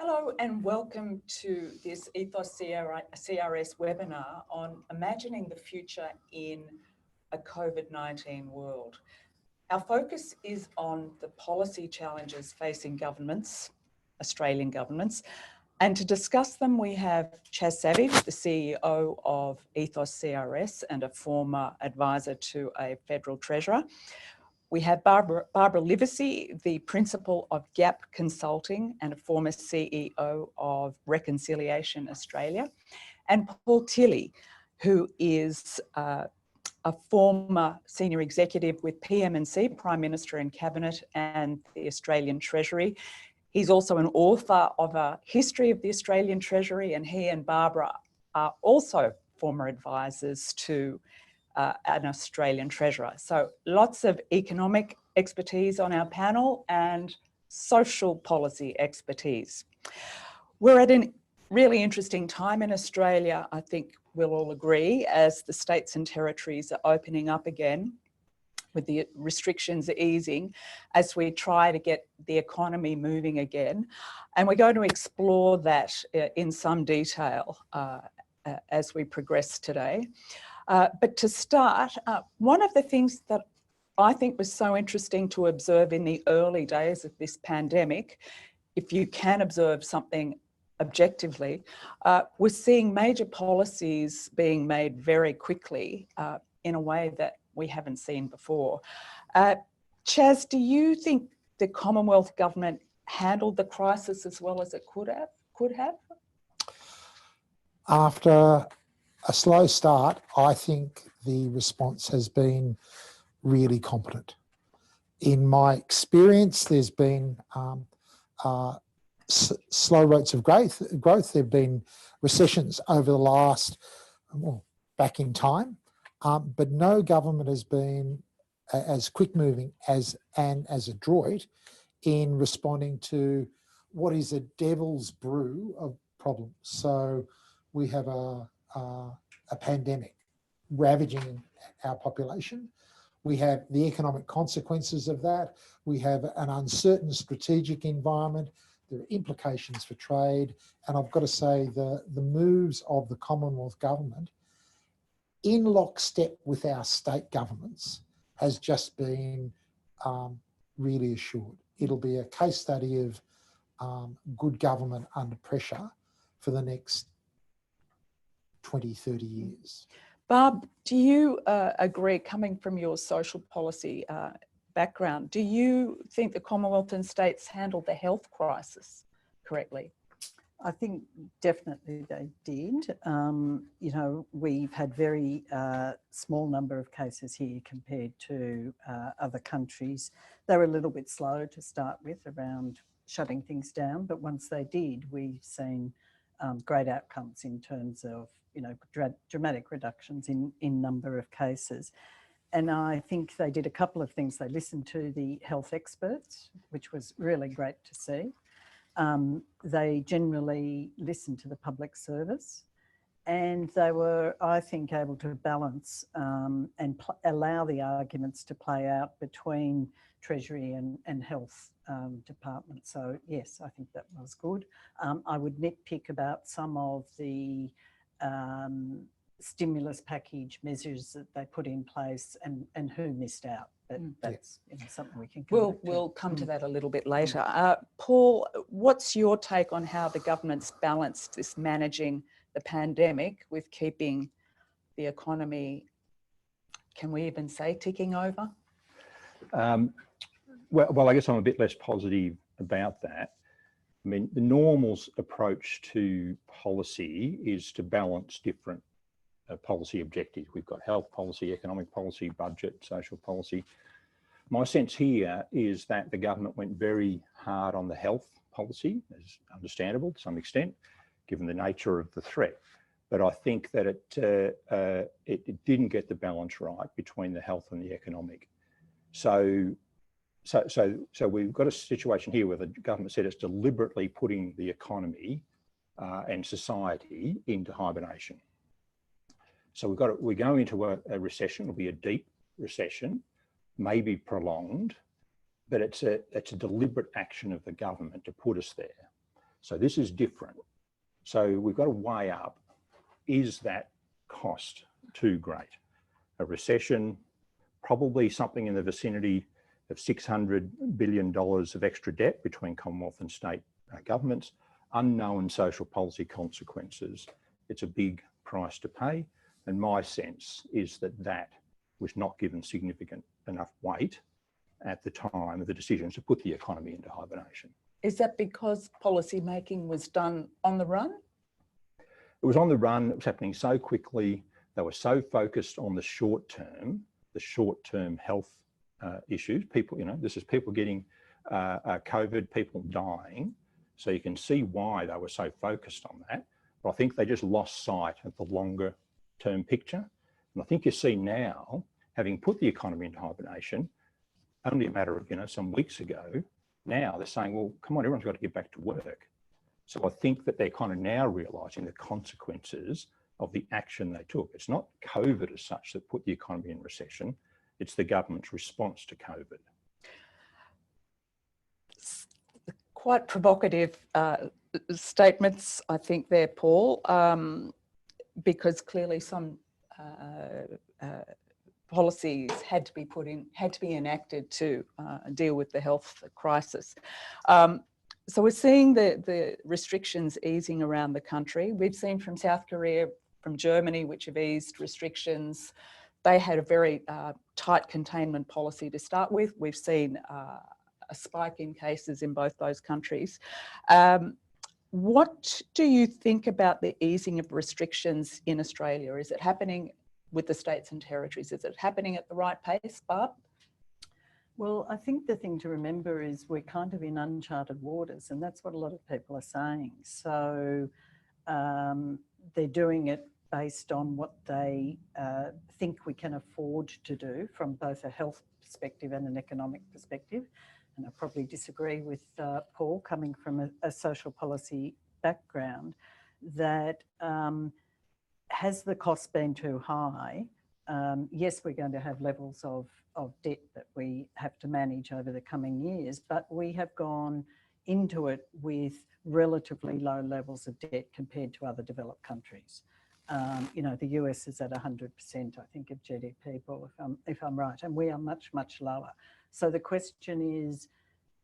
Hello and welcome to this Ethos CRS webinar on imagining the future in a COVID-19 world. Our focus is on the policy challenges facing governments, Australian governments, and to discuss them we have Chas Savage, the CEO of Ethos CRS and a former advisor to a federal treasurer. We have Barbara Livesey, the Principal of GAPP Consulting and a former CEO of Reconciliation Australia, and Paul Tilley, who is a former senior executive with PMC, Prime Minister and Cabinet, and the Australian Treasury. He's also an author of a history of the Australian Treasury, and he and Barbara are also former advisors to an Australian treasurer. So lots of economic expertise on our panel and social policy expertise. We're at a really interesting time in Australia, I think we'll all agree, as the states and territories are opening up again with the restrictions easing as we try to get the economy moving again. And we're going to explore that in some detail as we progress today. But to start, one of the things that I think was so interesting to observe in the early days of this pandemic, if you can observe something objectively, we're seeing major policies being made very quickly in a way that we haven't seen before. Chas, do you think the Commonwealth Government handled the crisis as well as it could have? After a slow start, I think the response has been really competent. In my experience, there's been slow rates of growth. There have been recessions over the last, well, back in time, but no government has been as quick moving as adroit in responding to what is a devil's brew of problems. So we have a pandemic ravaging our population. We have the economic consequences of that. We have an uncertain strategic environment. There are implications for trade. And I've got to say the moves of the Commonwealth Government in lockstep with our state governments has just been really assured. It'll be a case study of good government under pressure for the next 20, 30 years. Barb, do you agree, coming from your social policy background, do you think the Commonwealth and states handled the health crisis correctly? I think definitely they did. You know, we've had very small number of cases here compared to other countries. They were a little bit slow to start with around shutting things down, but once they did, we've seen great outcomes in terms of, you know, dramatic reductions in number of cases. And I think they did a couple of things. They listened to the health experts, which was really great to see. They generally listened to the public service, and they were, I think, able to balance and allow the arguments to play out between Treasury and health department. So yes, I think that was good. I would nitpick about some of the stimulus package measures that they put in place and who missed out. But that's, you know, something we can come We'll come to that a little bit later. Paul, what's your take on how the government's balanced this managing the pandemic with keeping the economy, can we even say, ticking over? Well, I guess I'm a bit less positive about that. I mean, the normal approach to policy is to balance different policy objectives. We've got health policy, economic policy, budget, social policy. My sense here is that the government went very hard on the health policy, as understandable to some extent, given the nature of the threat. But I think that it didn't get the balance right between the health and the economic. So we've got a situation here where the government said it's deliberately putting the economy and society into hibernation. So we're going into a recession. It'll be a deep recession, maybe prolonged, but it's a deliberate action of the government to put us there. So this is different. So we've got to weigh up, is that cost too great? A recession, probably something in the vicinity of $600 billion of extra debt between Commonwealth and state governments, unknown social policy consequences. It's a big price to pay. And my sense is that that was not given significant enough weight at the time of the decisions to put the economy into hibernation. Is that because policy making was done on the run? It was on the run, it was happening so quickly. They were so focused on the short-term health issues. People, this is people getting COVID, people dying. So you can see why they were so focused on that. But I think they just lost sight of the longer term picture. And I think you see now, having put the economy into hibernation, only a matter of, some weeks ago, now they're saying, well, come on, everyone's got to get back to work. So I think that they're kind of now realising the consequences of the action they took. It's not COVID as such that put the economy in recession, it's the government's response to COVID. Quite provocative statements, I think there, Paul, because clearly some policies had to be enacted to deal with the health crisis. So we're seeing the restrictions easing around the country. We've seen from South Korea, from Germany, which have eased restrictions. They had a very tight containment policy to start with. We've seen a spike in cases in both those countries. What do you think about the easing of restrictions in Australia? Is it happening with the states and territories? Is it happening at the right pace, Barb? Well, I think the thing to remember is we're kind of in uncharted waters, and that's what a lot of people are saying. So they're doing it based on what they think we can afford to do from both a health perspective and an economic perspective. And I probably disagree with Paul, coming from a social policy background, that has the cost been too high? Yes, we're going to have levels of debt that we have to manage over the coming years, but we have gone into it with relatively low levels of debt compared to other developed countries. The US is at 100%, I think, of GDP, Paul, if I'm right, and we are much, much lower. So the question is,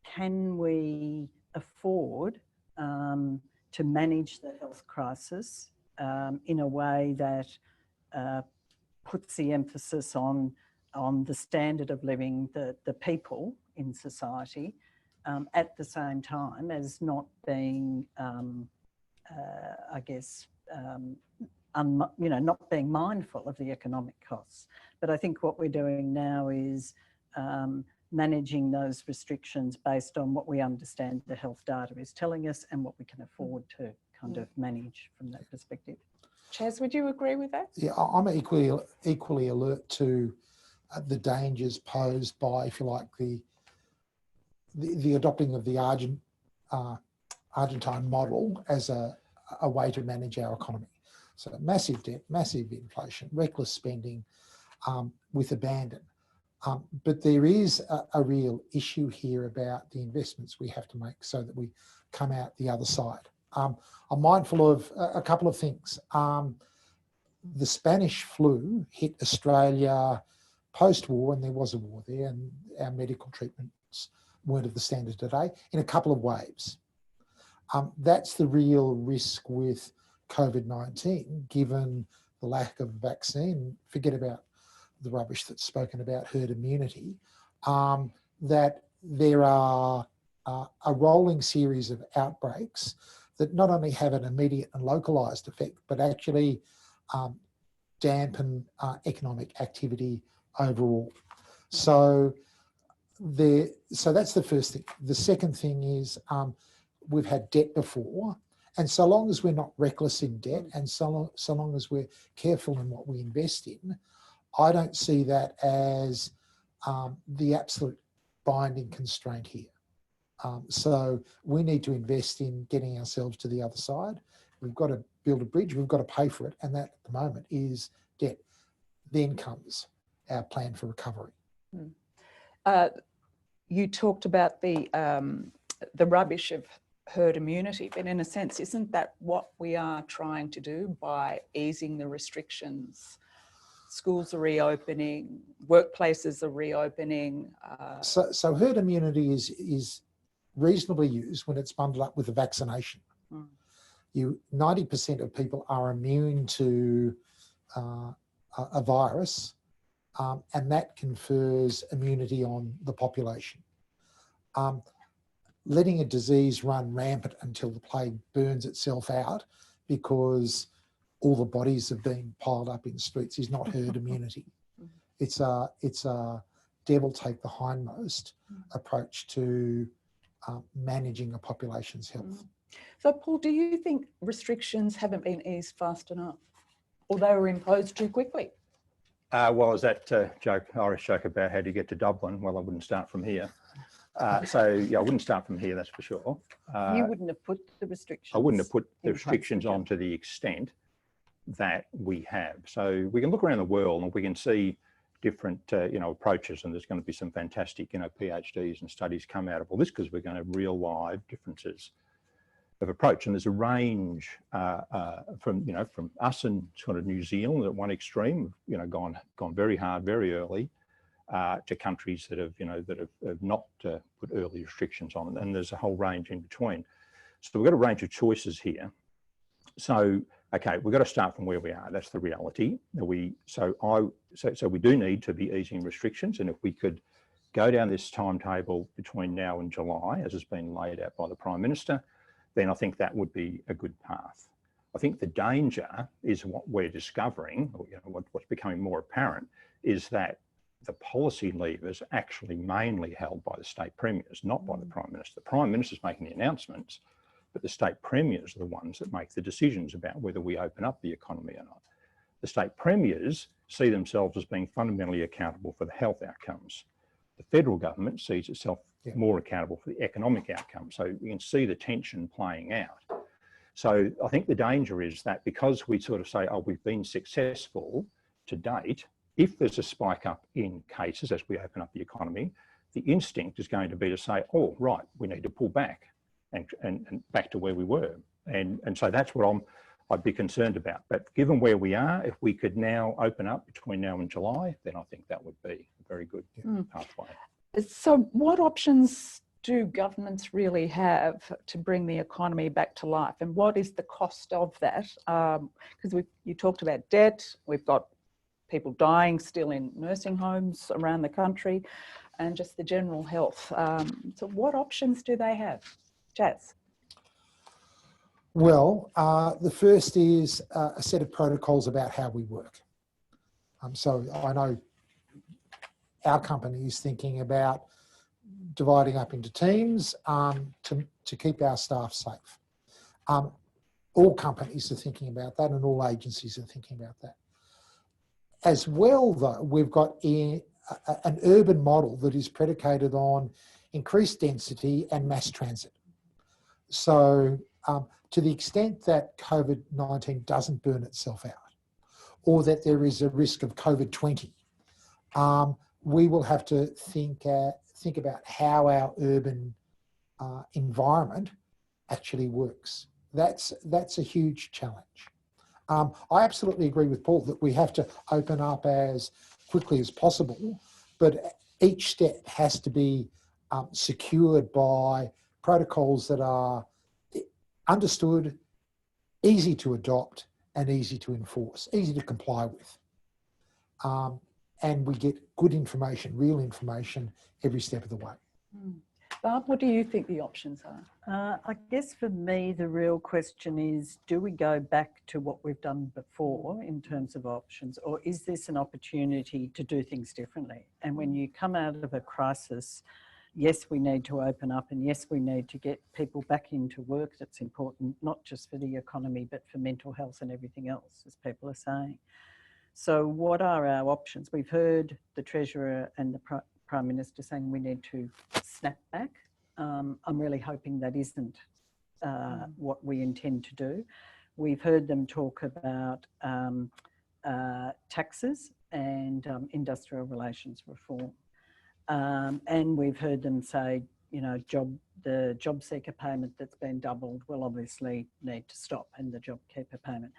can we afford to manage the health crisis in a way that puts the emphasis on the standard of living, the people in society, at the same time as not being, not being mindful of the economic costs. But I think what we're doing now is managing those restrictions based on what we understand the health data is telling us and what we can afford to kind of manage from that perspective. Chas, would you agree with that? Yeah, I'm equally alert to the dangers posed by, if you like, the adopting of the Argentine model as a way to manage our economy. So massive debt, massive inflation, reckless spending with abandon. But there is a real issue here about the investments we have to make so that we come out the other side. I'm mindful of a couple of things. The Spanish flu hit Australia post-war, and there was a war there, and our medical treatments weren't of the standard today, in a couple of waves. That's the real risk with COVID-19, given the lack of vaccine. Forget about the rubbish that's spoken about herd immunity, that there are a rolling series of outbreaks that not only have an immediate and localised effect, but actually dampen economic activity overall. So that's the first thing. The second thing is we've had debt before, and so long as we're not reckless in debt, and so long as we're careful in what we invest in, I don't see that as the absolute binding constraint here. So we need to invest in getting ourselves to the other side. We've got to build a bridge, we've got to pay for it, and that at the moment is debt. Then comes our plan for recovery. You talked about the rubbish of herd immunity, but in a sense, isn't that what we are trying to do by easing the restrictions? Schools are reopening, workplaces are reopening. So herd immunity is reasonably used when it's bundled up with a vaccination. 90% of people are immune to a virus, and that confers immunity on the population. Letting a disease run rampant until the plague burns itself out because all the bodies have been piled up in streets is not herd immunity. It's a devil take the hindmost approach to managing a population's health. So, Paul, do you think restrictions haven't been eased fast enough, or they were imposed too quickly? Well, is that Irish joke about how do you get to Dublin? Well, I wouldn't start from here. So yeah, I wouldn't start from here, that's for sure. You wouldn't have put the restrictions. I wouldn't have put the in place, restrictions on to the extent that we have. So we can look around the world and we can see different approaches, and there's going to be some fantastic PhDs and studies come out of all this because we're going to have real live differences of approach. And there's a range from us and sort of New Zealand at one extreme, gone very hard very early, to countries that have not put early restrictions on, and there's a whole range in between. So we've got a range of choices here. So okay, we've got to start from where we are. That's the reality. So we do need to be easing restrictions, and if we could go down this timetable between now and July, as has been laid out by the Prime Minister, then I think that would be a good path. I think the danger is what we're discovering, or what's becoming more apparent, is that the policy levers are actually mainly held by the state premiers, not by the Prime Minister. The Prime Minister's making the announcements, but the state premiers are the ones that make the decisions about whether we open up the economy or not. The state premiers see themselves as being fundamentally accountable for the health outcomes. The federal government sees itself more accountable for the economic outcomes. So you can see the tension playing out. So I think the danger is that because we sort of say, oh, we've been successful to date, if there's a spike up in cases as we open up the economy, the instinct is going to be to say, oh, right, we need to pull back and back to where we were. And so that's what I'd be concerned about. But given where we are, if we could now open up between now and July, then I think that would be a very good pathway. So what options do governments really have to bring the economy back to life? And what is the cost of that? Because you talked about debt, we've got people dying still in nursing homes around the country, and just the general health. So what options do they have? Chas? Well, the first is a set of protocols about how we work. So I know our company is thinking about dividing up into teams to keep our staff safe. All companies are thinking about that, and all agencies are thinking about that. As well, though, we've got an urban model that is predicated on increased density and mass transit. So to the extent that COVID-19 doesn't burn itself out, or that there is a risk of COVID-20, we will have to think about how our urban environment actually works. That's a huge challenge. I absolutely agree with Paul that we have to open up as quickly as possible, but each step has to be secured by protocols that are understood, easy to adopt, and easy to enforce, easy to comply with. And we get good information, real information, every step of the way. Barb, what do you think the options are? I guess for me, the real question is, do we go back to what we've done before in terms of options, or is this an opportunity to do things differently? And when you come out of a crisis, yes, we need to open up, and yes, we need to get people back into work. That's important, not just for the economy, but for mental health and everything else, as people are saying. So what are our options? We've heard the Treasurer and the Prime Minister saying we need to snap back. I'm really hoping that isn't what we intend to do. We've heard them talk about taxes and industrial relations reform. And we've heard them say you know, the job seeker payment that's been doubled will obviously need to stop, and the job keeper payment.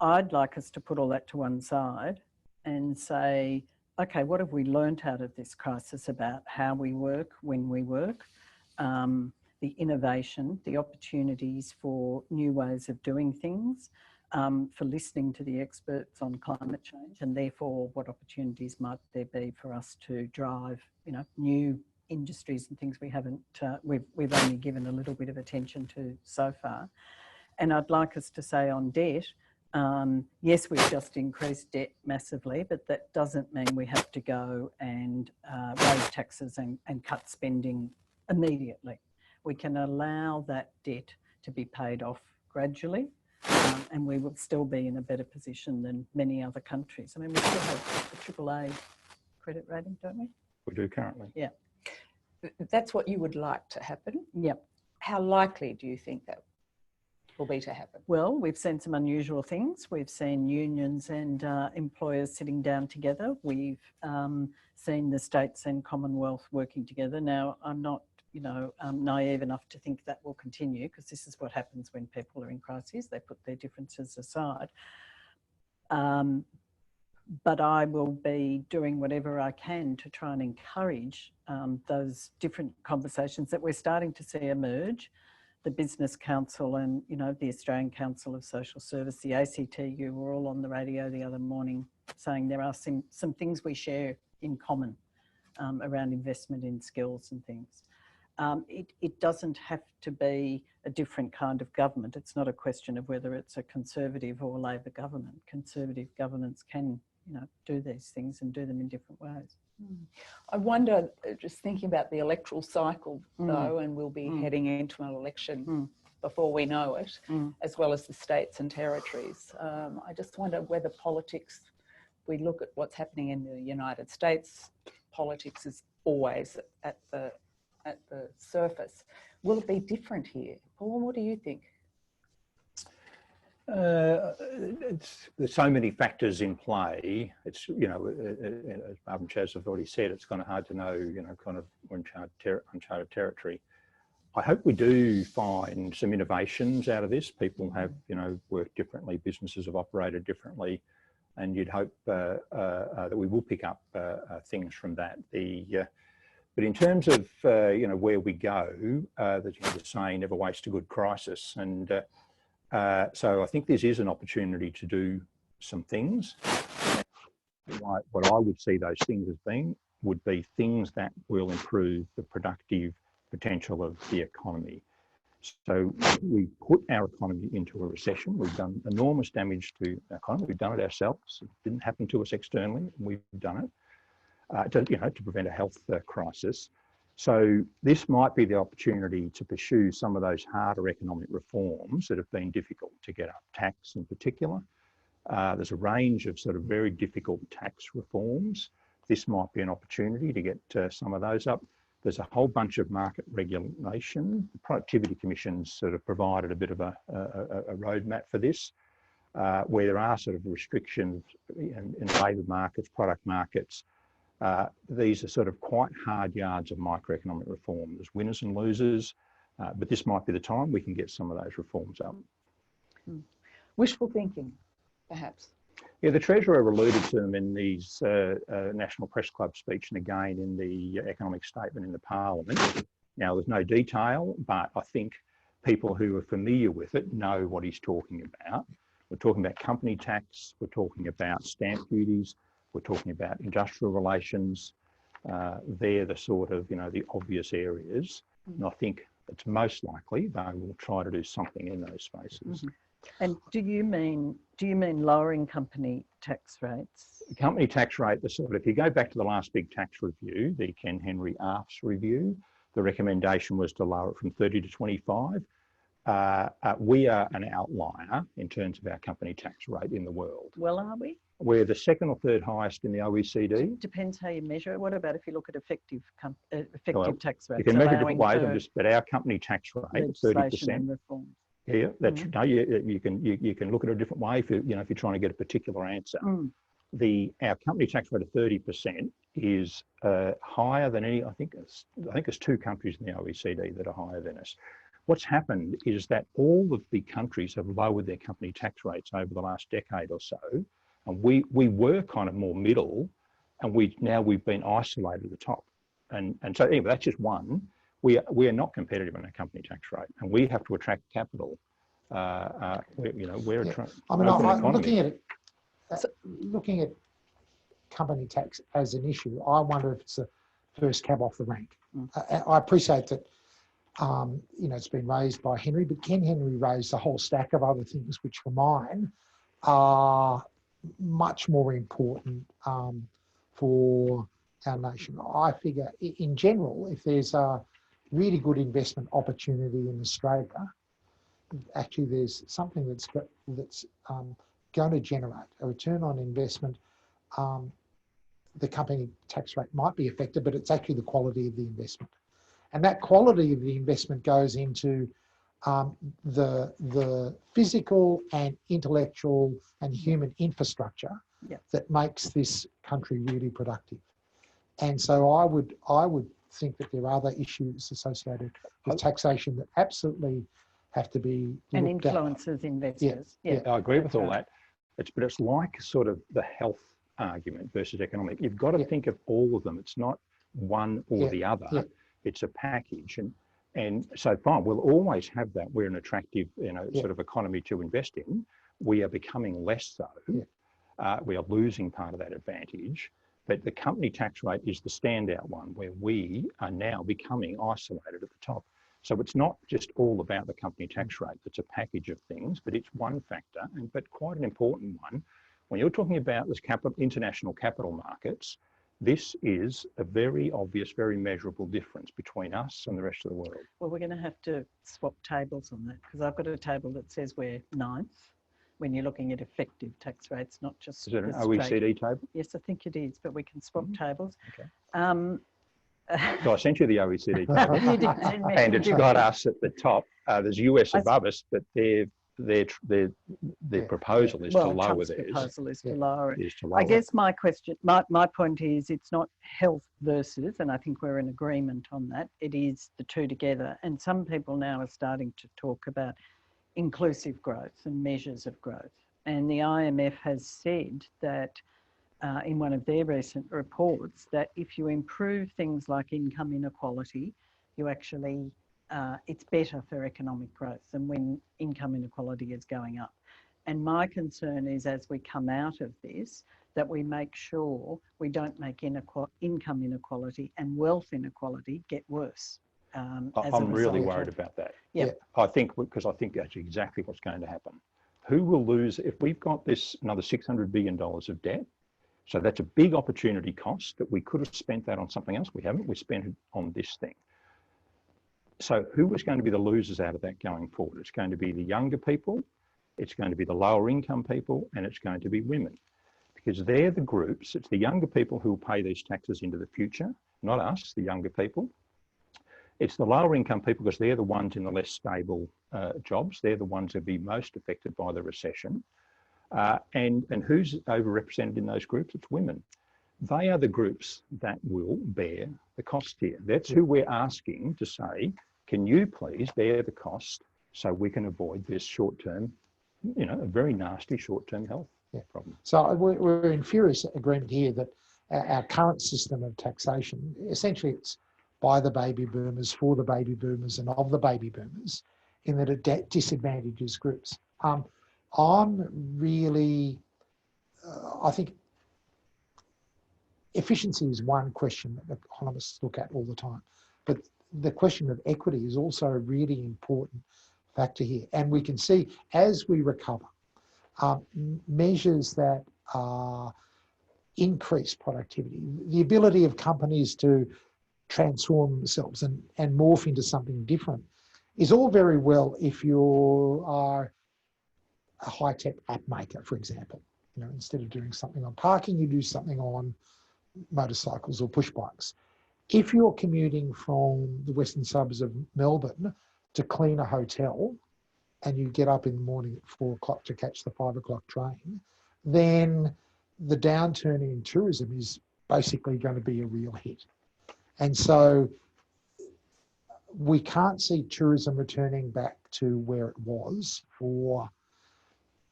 I'd like us to put all that to one side and say, okay, what have we learnt out of this crisis about how we work, when we work, the innovation, the opportunities for new ways of doing things, for listening to the experts on climate change, and therefore what opportunities might there be for us to drive, you know, new industries and things we haven't, we've only given a little bit of attention to so far. And I'd like us to say on debt, yes, we've just increased debt massively, but that doesn't mean we have to go and raise taxes and cut spending immediately. We can allow that debt to be paid off gradually, and we will still be in a better position than many other countries. I mean, we still have a AAA credit rating, don't we? We do currently. Yeah. That's what you would like to happen? Yep. How likely do you think that will be to happen? Well, we've seen some unusual things. We've seen unions and employers sitting down together. We've seen the states and Commonwealth working together. Now, I'm not, you know, naive enough to think that will continue, because this is what happens when people are in crises. They put their differences aside. But I will be doing whatever I can to try and encourage those different conversations that we're starting to see emerge. The Business Council and, you know, the Australian Council of Social Service, the ACTU, were all on the radio the other morning saying there are some things we share in common around investment in skills and things. It doesn't have to be a different kind of government. It's not a question of whether it's a Conservative or Labor government. Conservative governments can, you know, do these things and do them in different ways. I wonder, just thinking about the electoral cycle though, and we'll be heading into an election before we know it, as well as the states and territories. I just wonder whether politics, we look at what's happening in the United States, politics is always at the surface. Will it be different here? Paul, what do you think? There's so many factors in play. It's, you know, as Barbara and Chas have already said, it's kind of hard to know, you know, kind of uncharted territory. I hope we do find some innovations out of this. People have, you know, worked differently, businesses have operated differently, and you'd hope that we will pick up things from that. But in terms of, you know, where we go, there's the saying, never waste a good crisis. And so I think this is an opportunity to do some things. What I would see those things as being would be things that will improve the productive potential of the economy. So we put our economy into a recession. We've done enormous damage to the economy. We've done it ourselves. It didn't happen to us externally. We've done it. To prevent a health crisis. So this might be the opportunity to pursue some of those harder economic reforms that have been difficult to get up, tax in particular. There's a range of sort of very difficult tax reforms. This might be an opportunity to get some of those up. There's a whole bunch of market regulation. The Productivity Commission's sort of provided a bit of a roadmap for this, where there are sort of restrictions in labour markets, product markets. These are sort of quite hard yards of microeconomic reform. There's winners and losers, but this might be the time we can get some of those reforms up. Wishful thinking, perhaps. Yeah, the Treasurer alluded to them in these National Press Club speech and again in the economic statement in the Parliament. Now, there's no detail, but I think people who are familiar with it know what he's talking about. We're talking about company tax, we're talking about stamp duties, we're talking about industrial relations. They're the sort of, you know, the obvious areas. And I think it's most likely they will try to do something in those spaces. And do you mean lowering company tax rates? The company tax rate, the sort of, if you go back to the last big tax review, the Ken Henry ARFS review, the recommendation was to lower it from 30 to 25. We are an outlier in terms of our company tax rate in the world. Well, are we? We're the second or third highest in the OECD. Depends how you measure it. What about if you look at effective tax rates? You can measure different ways, but our company tax rate is 30%. Yeah, that's you can look at it a different way if you're trying to get a particular answer. our company tax rate of 30% is higher than any. I think it's 2 countries in the OECD that are higher than us. What's happened is that all of the countries have lowered their company tax rates over the last decade or so, and we were kind of more middle, and we've been isolated at the top, and so anyway, that's just one. We are not competitive on our company tax rate, and we have to attract capital. We're looking at company tax as an issue. I wonder if it's the first cab off the rank. I appreciate that. It's been raised by Henry, but Ken Henry raised a whole stack of other things, which for mine are much more important for our nation. I figure, in general, if there's a really good investment opportunity in Australia, actually there's something that's going to generate a return on investment. The company tax rate might be affected, but it's actually the quality of the investment. And that quality of the investment goes into the physical and intellectual and human infrastructure that makes this country really productive. And so I would think that there are other issues associated with taxation that absolutely have to be and influences investors. Yeah, I agree with all that. But it's like sort of the health argument versus economic. You've got to think of all of them. It's not one or the other. Yeah. It's a package, and so fine. We'll always have that. We're an attractive, sort of economy to invest in. We are becoming less so. Yeah. We are losing part of that advantage. But the company tax rate is the standout one, where we are now becoming isolated at the top. So it's not just all about the company tax rate. It's a package of things, but it's one factor, but quite an important one. When you're talking about this international capital markets, this is a very obvious, very measurable difference between us and the rest of the world. Well, we're going to have to swap tables on that, because I've got a table that says we're 9th when you're looking at effective tax rates, not just... Is it an OECD table? Yes, I think it is, but we can swap tables. Okay. So I sent you the OECD table. You did send me. And it's got us at the top. There's US above us, but their proposal is to lower Trump's theirs. Proposal is to lower it. I guess my question, my point is, it's not health versus, and I think we're in agreement on that. It is the two together. And some people now are starting to talk about inclusive growth and measures of growth. And the IMF has said that in one of their recent reports, that if you improve things like income inequality, you actually it's better for economic growth than when income inequality is going up. And my concern is, as we come out of this, that we make sure we don't make income inequality and wealth inequality get worse. I'm really worried about that. Yeah. I think, because I think that's exactly what's going to happen. Who will lose if we've got this another $600 billion of debt? So that's a big opportunity cost that we could have spent that on something else. We haven't. We spent it on this thing. So who is going to be the losers out of that going forward? It's going to be the younger people, it's going to be the lower income people, and it's going to be women. Because they're the groups, it's the younger people who will pay these taxes into the future, not us, the younger people. It's the lower income people, because they're the ones in the less stable jobs. They're the ones that will be most affected by the recession. And who's overrepresented in those groups? It's women. They are the groups that will bear the cost here. That's who we're asking to say, can you please bear the cost so we can avoid this short-term, a very nasty short-term health problem. So we're in furious agreement here that our current system of taxation, essentially it's by the baby boomers, for the baby boomers and of the baby boomers, in that it disadvantages groups. I'm really, I think efficiency is one question that economists look at all the time, but the question of equity is also a really important factor here. And we can see as we recover, measures that increase productivity, the ability of companies to transform themselves and morph into something different is all very well if you are a high-tech app maker, for example. Instead of doing something on parking, you do something on motorcycles or push bikes. If you're commuting from the western suburbs of Melbourne to clean a hotel and you get up in the morning at 4 o'clock to catch the 5 o'clock train, then the downturn in tourism is basically going to be a real hit. And so we can't see tourism returning back to where it was for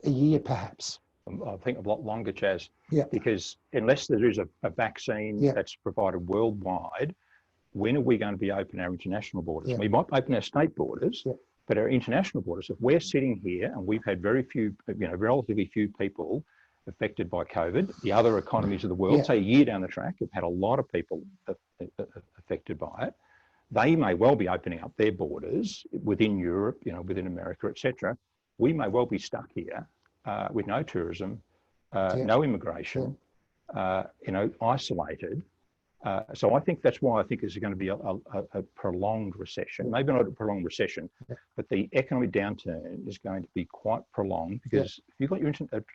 a year, perhaps. I think a lot longer, Chas, Yeah. because unless there is a vaccine that's provided worldwide, when are we going to be open our international borders? Yeah. We might open our state borders, but our international borders, if we're sitting here and we've had very few, relatively few people affected by COVID, the other economies of the world, say a year down the track, have had a lot of people affected by it. They may well be opening up their borders within Europe, within America, etc. We may well be stuck here with no tourism, no immigration, isolated. So I think that's why I think there's going to be a prolonged recession. Maybe not a prolonged recession, but the economic downturn is going to be quite prolonged, because if you've got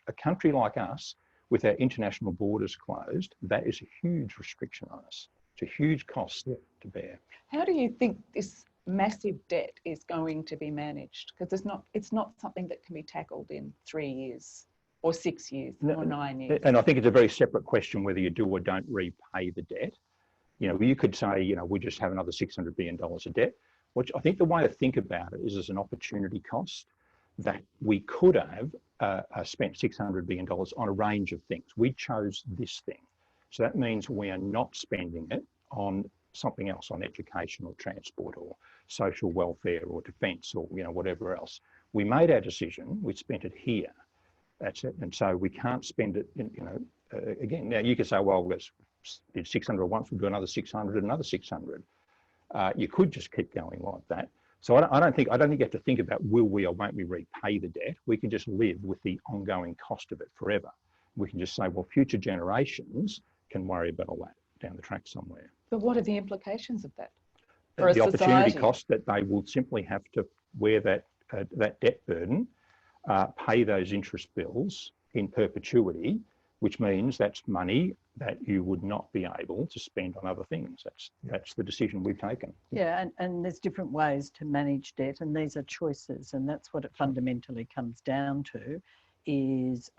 a country like us with our international borders closed, that is a huge restriction on us. It's a huge cost to bear. How do you think this massive debt is going to be managed? Because it's not something that can be tackled in 3 years or 6 years or 9 years. And I think it's a very separate question whether you do or don't repay the debt. You could say, we just have another $600 billion of debt. Which I think the way to think about it is as an opportunity cost, that we could have spent $600 billion on a range of things. We chose this thing. So that means we are not spending it on something else, on education or transport or social welfare or defence or whatever else. We made our decision, we spent it here. That's it. And so we can't spend it, again. Now you could say, well, let's did 600 once, we'll do another 600, another 600. You could just keep going like that. So I don't think you have to think about will we or won't we repay the debt. We can just live with the ongoing cost of it forever. We can just say, well, future generations can worry about all that down the track somewhere. But what are the implications of that for a the society? Opportunity cost that they will simply have to wear that debt burden, pay those interest bills in perpetuity, which means that's money that you would not be able to spend on other things. That's the decision we've taken. Yeah, and there's different ways to manage debt, and these are choices, and that's what it fundamentally comes down to, is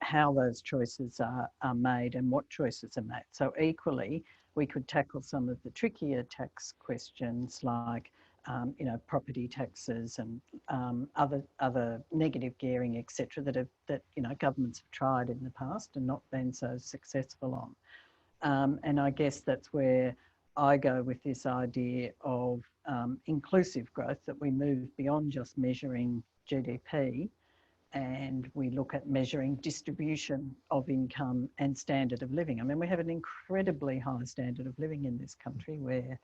how those choices are made and what choices are made. So equally, we could tackle some of the trickier tax questions like property taxes and other negative gearing, etc., that governments have tried in the past and not been so successful on. And I guess that's where I go with this idea of inclusive growth, that we move beyond just measuring GDP and we look at measuring distribution of income and standard of living. I mean, we have an incredibly high standard of living in this country, where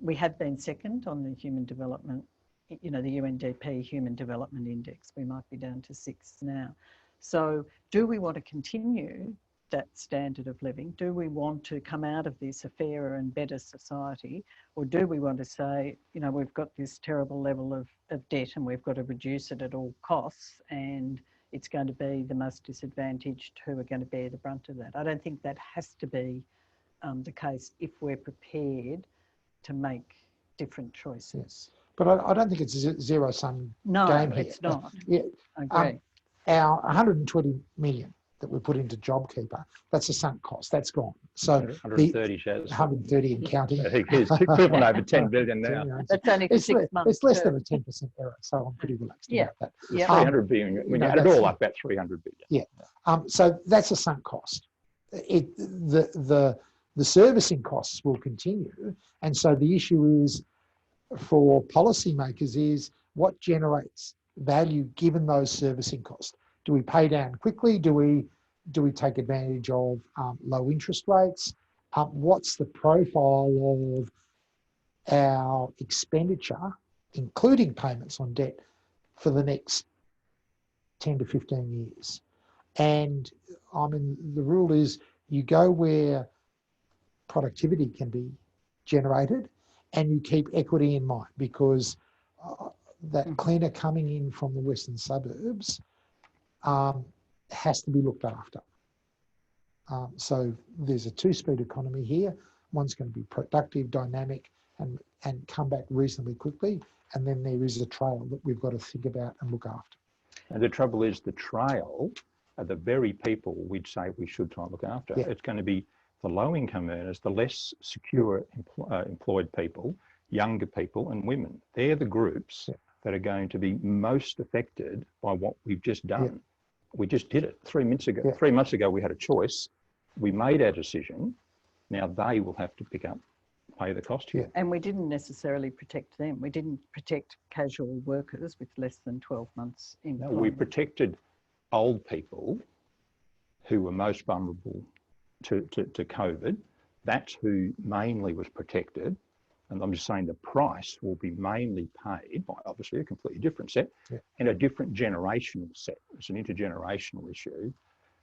we have been second on the human development, the UNDP Human Development Index. We might be down to 6 now. So do we want to continue that standard of living? Do we want to come out of this a fairer and better society? Or do we want to say, we've got this terrible level of debt and we've got to reduce it at all costs, and it's going to be the most disadvantaged who are going to bear the brunt of that? I don't think that has to be the case if we're prepared to make different choices. Yes. But I don't think it's a zero-sum game here. It's not. Yeah. I agree. Our 120 million that we put into JobKeeper, that's a sunk cost. That's gone. So 130 shares. 130 and counting. I think it's equivalent over 10 billion now. That's only for 6 months. It's less than a 10% error, so I'm pretty relaxed about that. Yeah. 300 billion. When you add it all up, about 300 billion. Yeah. So that's a sunk cost. The servicing costs will continue, and so the issue is for policymakers is what generates value given those servicing costs. Do we pay down quickly? Do we take advantage of low interest rates? What's the profile of our expenditure, including payments on debt, for the next 10 to 15 years? And the rule is you go where productivity can be generated and you keep equity in mind, because that cleaner coming in from the western suburbs has to be looked after. So there's a two-speed economy here. One's going to be productive, dynamic, and come back reasonably quickly. And then there is a trail that we've got to think about and look after. And the trouble is the trail are the very people we'd say we should try and look after. Yeah. It's going to be the low-income earners, the less secure employed people, younger people and women. They're the groups that are going to be most affected by what we've just done. Yeah. We just did it 3 months ago. Yeah. 3 months ago, we had a choice. We made our decision. Now they will have to pay the cost here. And we didn't necessarily protect them. We didn't protect casual workers with less than 12 months employment. No, we protected old people who were most vulnerable to COVID. That's who mainly was protected. And I'm just saying the price will be mainly paid by obviously a completely different set and a different generational set. It's an intergenerational issue.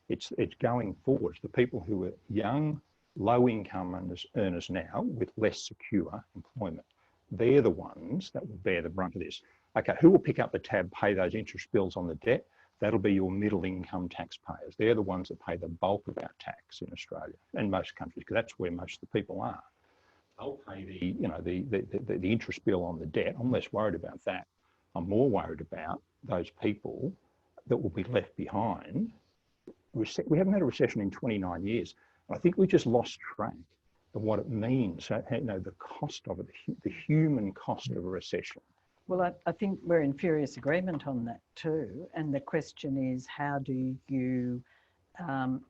It's going forward. The people who are young, low income earners now with less secure employment, they're the ones that will bear the brunt of this. Okay, who will pick up the tab, pay those interest bills on the debt? That'll be your middle income taxpayers. They're the ones that pay the bulk of our tax in Australia and most countries, because that's where most of the people are. They'll pay the interest bill on the debt. I'm less worried about that. I'm more worried about those people that will be left behind. We haven't had a recession in 29 years. I think we just lost track of what it means, the cost of it, the human cost of a recession. Well, I think we're in furious agreement on that too. And the question is, how do you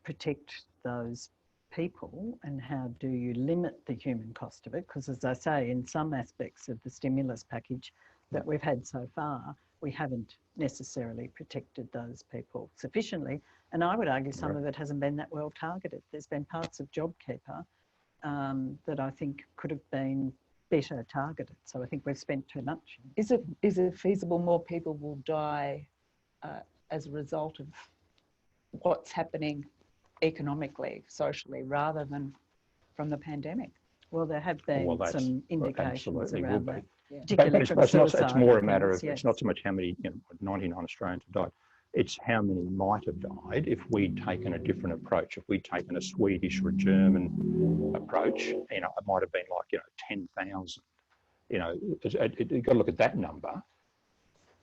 protect those people and how do you limit the human cost of it? Because as I say, in some aspects of the stimulus package that we've had so far, we haven't necessarily protected those people sufficiently. And I would argue some of it hasn't been that well targeted. There's been parts of JobKeeper that I think could have been better targeted. So I think we've spent too much. Is it feasible more people will die as a result of what's happening economically, socially, rather than from the pandemic? Well, there have been some indications around that. Yeah. Particularly from it's more a matter of, yes. it's not so much how many, 99 Australians have died. It's how many might have died if we'd taken a different approach. If we'd taken a Swedish or a German approach, it might have been like, 10,000. You've got to look at that number.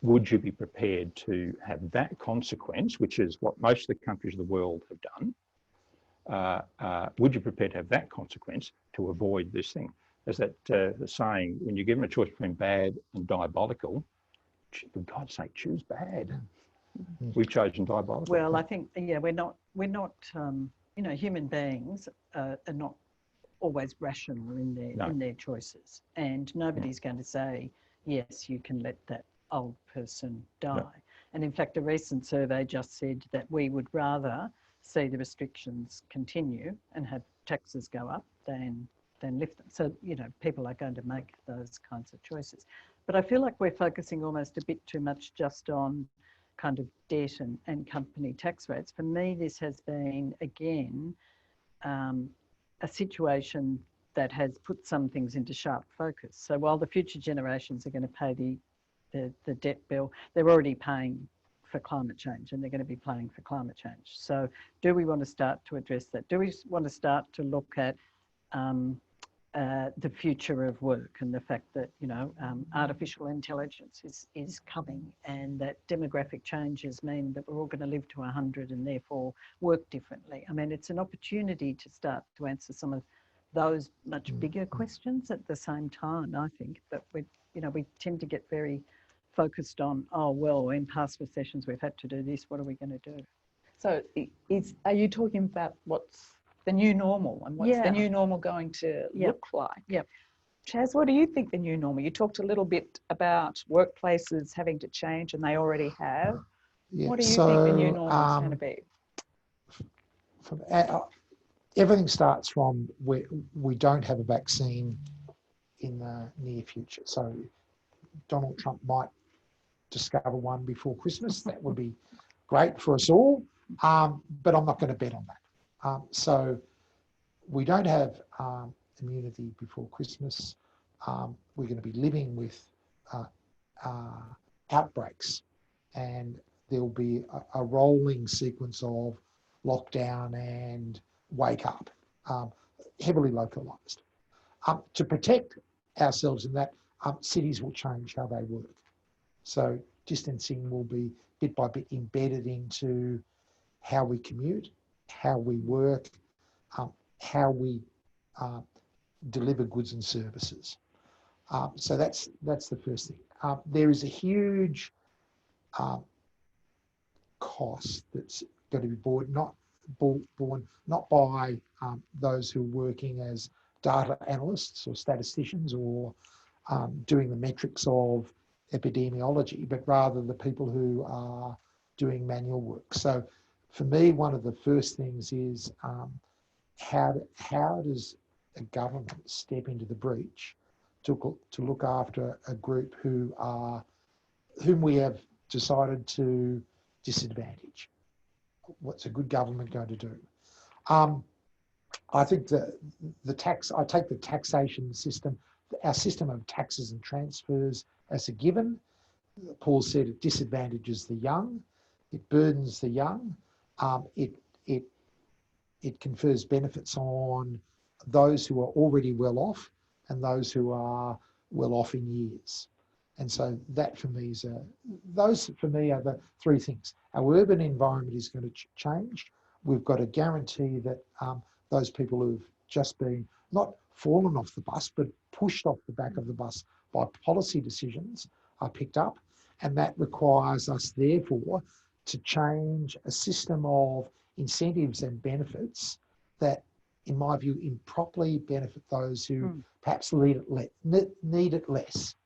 Would you be prepared to have that consequence, which is what most of the countries of the world have done? Would you be prepared to have that consequence to avoid this thing? As that saying, when you give them a choice between bad and diabolical, for God's sake, choose bad. We've chosen diabolical. Well, I think, we're not, human beings are not always rational in their choices. And nobody's going to say, yes, you can let that old person die. No. And in fact, a recent survey just said that we would rather see the restrictions continue and have taxes go up than lift them. So, people are going to make those kinds of choices. But I feel like we're focusing almost a bit too much just on kind of debt and company tax rates. For me, this has been, again, a situation that has put some things into sharp focus. So while the future generations are going to pay the debt bill, they're already paying for climate change and they're going to be paying for climate change. So do we want to start to address that? Do we want to start to look at the future of work and the fact that, artificial intelligence is coming and that demographic changes mean that we're all going to live to 100 and therefore work differently? I mean, it's an opportunity to start to answer some of those much bigger questions at the same time, I think. But we tend to get very focused on, in past recessions we've had to do this, what are we going to do? So are you talking about what's the new normal and what's the new normal going to look like? Yep. Chas, what do you think the new normal? You talked a little bit about workplaces having to change, and they already have. Yeah. What do you think the new normal is going to be? Everything starts from where we don't have a vaccine in the near future. So Donald Trump might discover one before Christmas. That would be great for us all, but I'm not going to bet on that. So we don't have immunity before Christmas. We're going to be living with outbreaks, and there'll be a rolling sequence of lockdown and wake up, heavily localised. To protect ourselves in that, cities will change how they work. So distancing will be bit by bit embedded into how we commute, how we work, how we deliver goods and services. So that's the first thing. There is a huge cost that's going to be borne not by those who are working as data analysts or statisticians or doing the metrics of epidemiology, but rather the people who are doing manual work. So for me, one of the first things is how does a government step into the breach to look after a group whom we have decided to disadvantage? What's a good government going to do? I think I take the taxation system, our system of taxes and transfers as a given. Paul said it disadvantages the young, it burdens the young, it confers benefits on those who are already well off and those who are well off in years. And so that for me is those for me are the three things. Our urban environment is going to change. We've got to guarantee that those people who've just been not fallen off the bus, but pushed off the back of the bus by policy decisions are picked up. And that requires us, therefore, to change a system of incentives and benefits that, in my view, improperly benefit those who perhaps need it less.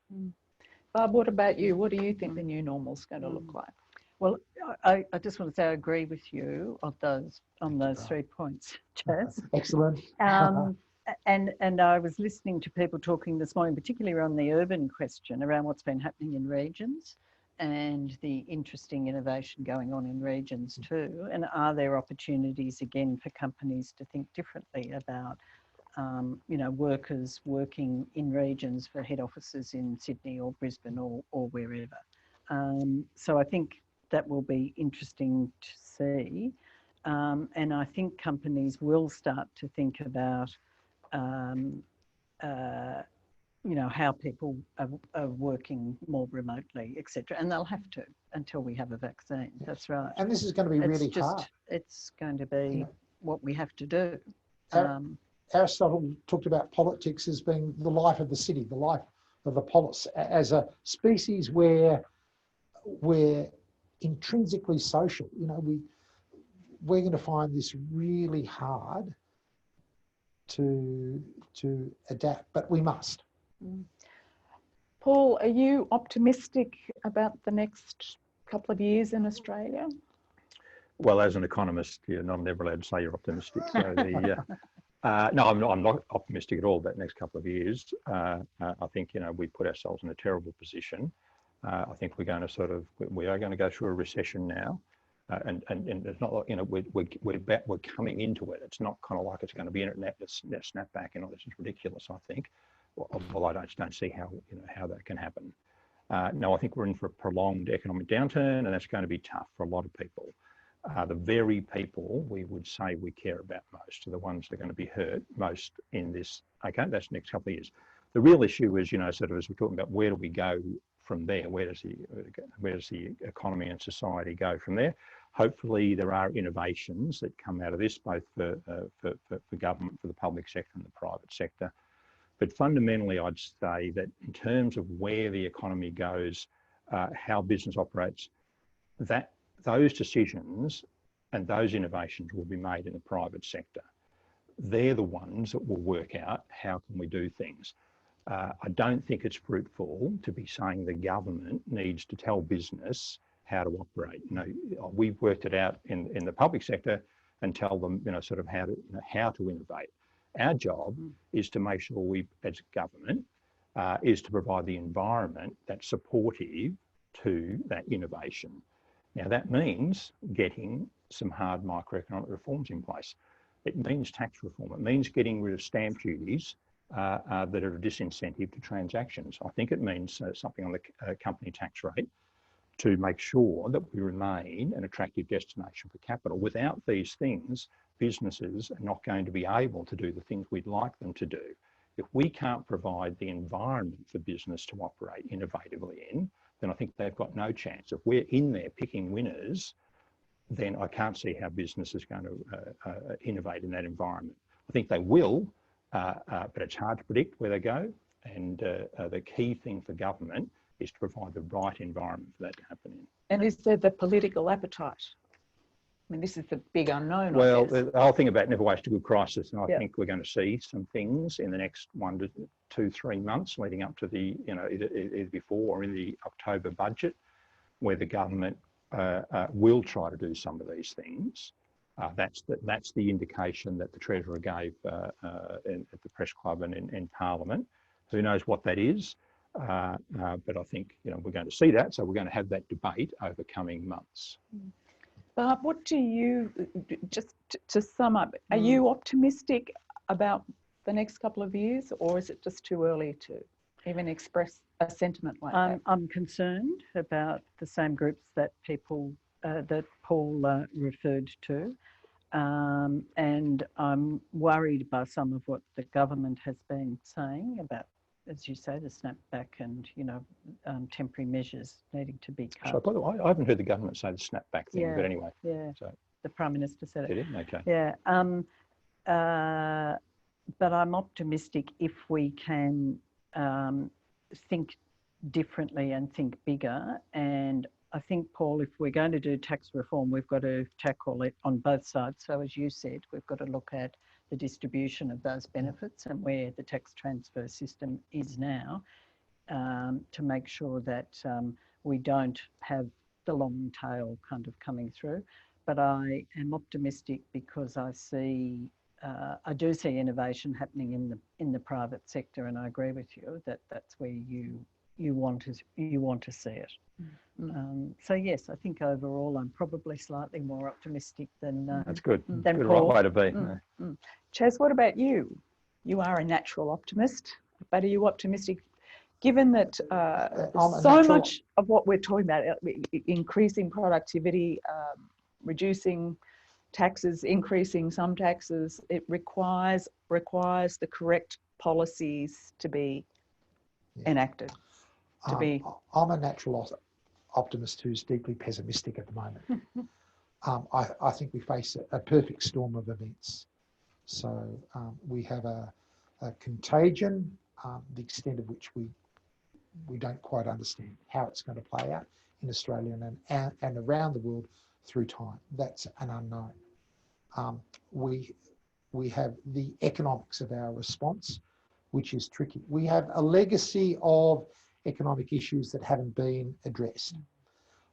Barb, what about you? What do you think the new normal is going to look like? Well, I just want to say I agree with you on those 3 points, Chas. Excellent. And I was listening to people talking this morning, particularly around the urban question, around what's been happening in regions and the interesting innovation going on in regions too. And are there opportunities again for companies to think differently about workers working in regions for head offices in Sydney or Brisbane or wherever. So I think that will be interesting to see. And I think companies will start to think about, how people are working more remotely, etc. And they'll have to until we have a vaccine. Yes. That's right. And this is going to be really hard. It's going to be what we have to do. Aristotle talked about politics as being the life of the city, the life of the polis, as a species where we're intrinsically social. We're going to find this really hard to adapt, but we must. Paul, are you optimistic about the next couple of years in Australia? Well, as an economist, you're not never allowed to say you're optimistic. So no, I'm not optimistic at all about the next couple of years. I think, we put ourselves in a terrible position. I think we are going to go through a recession now. And it's not like, we're coming into it. It's not kind of like it's going to be in it, let's snap back. This is ridiculous, I think. Well, I don't see how that can happen. No, I think we're in for a prolonged economic downturn, and that's going to be tough for a lot of people. The very people we would say we care about most are the ones that are going to be hurt most in this. Okay, that's the next couple of years. The real issue is, sort of as we're talking about, where do we go from there? Where does the economy and society go from there? Hopefully, there are innovations that come out of this, both for government, for the public sector and the private sector. But fundamentally, I'd say that in terms of where the economy goes, how business operates, those decisions and those innovations will be made in the private sector. They're the ones that will work out how can we do things. I don't think it's fruitful to be saying the government needs to tell business how to operate. We've worked it out in the public sector and tell them, sort of how to innovate. Our job is to make sure we, as government, is to provide the environment that's supportive to that innovation. Now, that means getting some hard microeconomic reforms in place. It means tax reform. It means getting rid of stamp duties that are a disincentive to transactions. I think it means something on the company tax rate to make sure that we remain an attractive destination for capital. Without these things, businesses are not going to be able to do the things we'd like them to do. If we can't provide the environment for business to operate innovatively in, then I think they've got no chance. If we're in there picking winners, then I can't see how business is going to innovate in that environment. I think they will, but it's hard to predict where they go. And the key thing for government is to provide the right environment for that to happen in. And is there the political appetite? I mean, this is the big unknown. Well, I guess. the whole thing about never waste a good crisis, and I Yeah. think we're going to see some things in the next 1 to 2, 3 months leading up to the, either before or in the October budget, where the government will try to do some of these things. That's the indication that the Treasurer gave at the Press Club and in Parliament. Who knows what that is? But I think we're going to see that, so we're going to have that debate over coming months. Barb, what do you, just to sum up, are you optimistic about the next couple of years, or is it just too early to even express a sentiment like that? I'm concerned about the same groups that that Paul referred to, and I'm worried by some of what the government has been saying about, as you say, the snapback and temporary measures needing to be cut. So, by the way, I haven't heard the government say the snapback thing, but anyway. Yeah, so, the Prime Minister said it. Did he? Okay. Yeah, but I'm optimistic if we can think differently and think bigger. And I think, Paul, if we're going to do tax reform, we've got to tackle it on both sides. So as you said, we've got to look at the distribution of those benefits and where the tax transfer system is now, to make sure that we don't have the long tail kind of coming through. But I am optimistic because I do see innovation happening in the private sector, and I agree with you that that's where you want to see it. So yes, I think overall I'm probably slightly more optimistic than that's good. Than good Paul. right way to be. Chas, what about you? You are a natural optimist, but are you optimistic given that so much of what we're talking about, increasing productivity, reducing taxes, increasing some taxes, it requires the correct policies to be enacted? I'm a natural optimist who's deeply pessimistic at the moment. I think we face a perfect storm of events. So we have a contagion, the extent of which we don't quite understand how it's going to play out in Australia and around the world through time. That's an unknown. We have the economics of our response, which is tricky. We have a legacy of economic issues that haven't been addressed.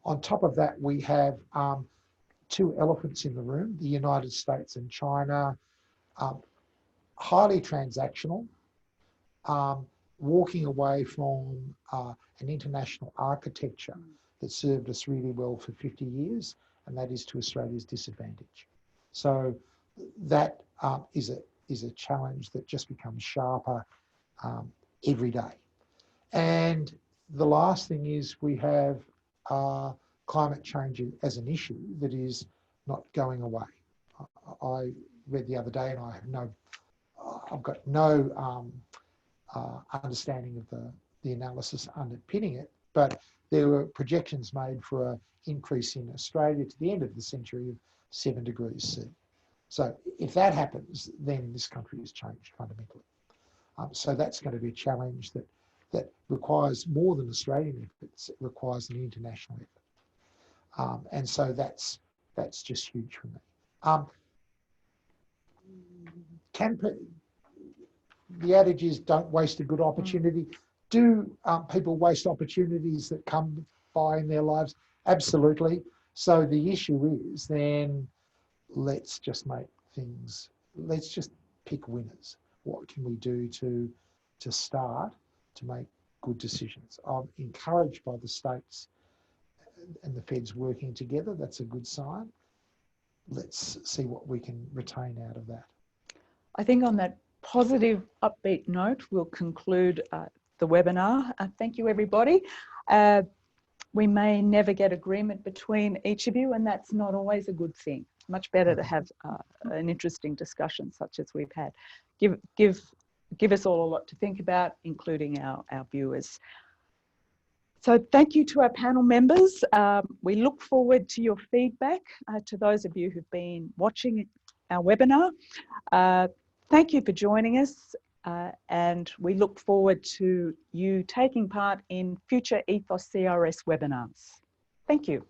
On top of that, we have two elephants in the room, the United States and China, highly transactional, walking away from an international architecture that served us really well for 50 years, and that is to Australia's disadvantage. So that is a challenge that just becomes sharper every day. And the last thing is we have climate change as an issue that is not going away. I read the other day, and I've got no understanding of the analysis underpinning it, but there were projections made for an increase in Australia to the end of the century of 7 degrees C. So if that happens, then this country has changed fundamentally. So that's going to be a challenge that requires more than Australian efforts. It requires an international effort. And so that's just huge for me. The adage is don't waste a good opportunity. Do people waste opportunities that come by in their lives? Absolutely. So the issue is then let's just pick winners. What can we do to start to make good decisions? I'm encouraged by the states and the feds working together. That's a good sign. Let's see what we can retain out of that. I think on that positive, upbeat note, we'll conclude the webinar. Thank you, everybody. We may never get agreement between each of you, and that's not always a good thing. Much better to have an interesting discussion such as we've had. Give us all a lot to think about, including our viewers. So thank you to our panel members. We look forward to your feedback, to those of you who've been watching our webinar. Thank you for joining us, and we look forward to you taking part in future Ethos CRS webinars. Thank you.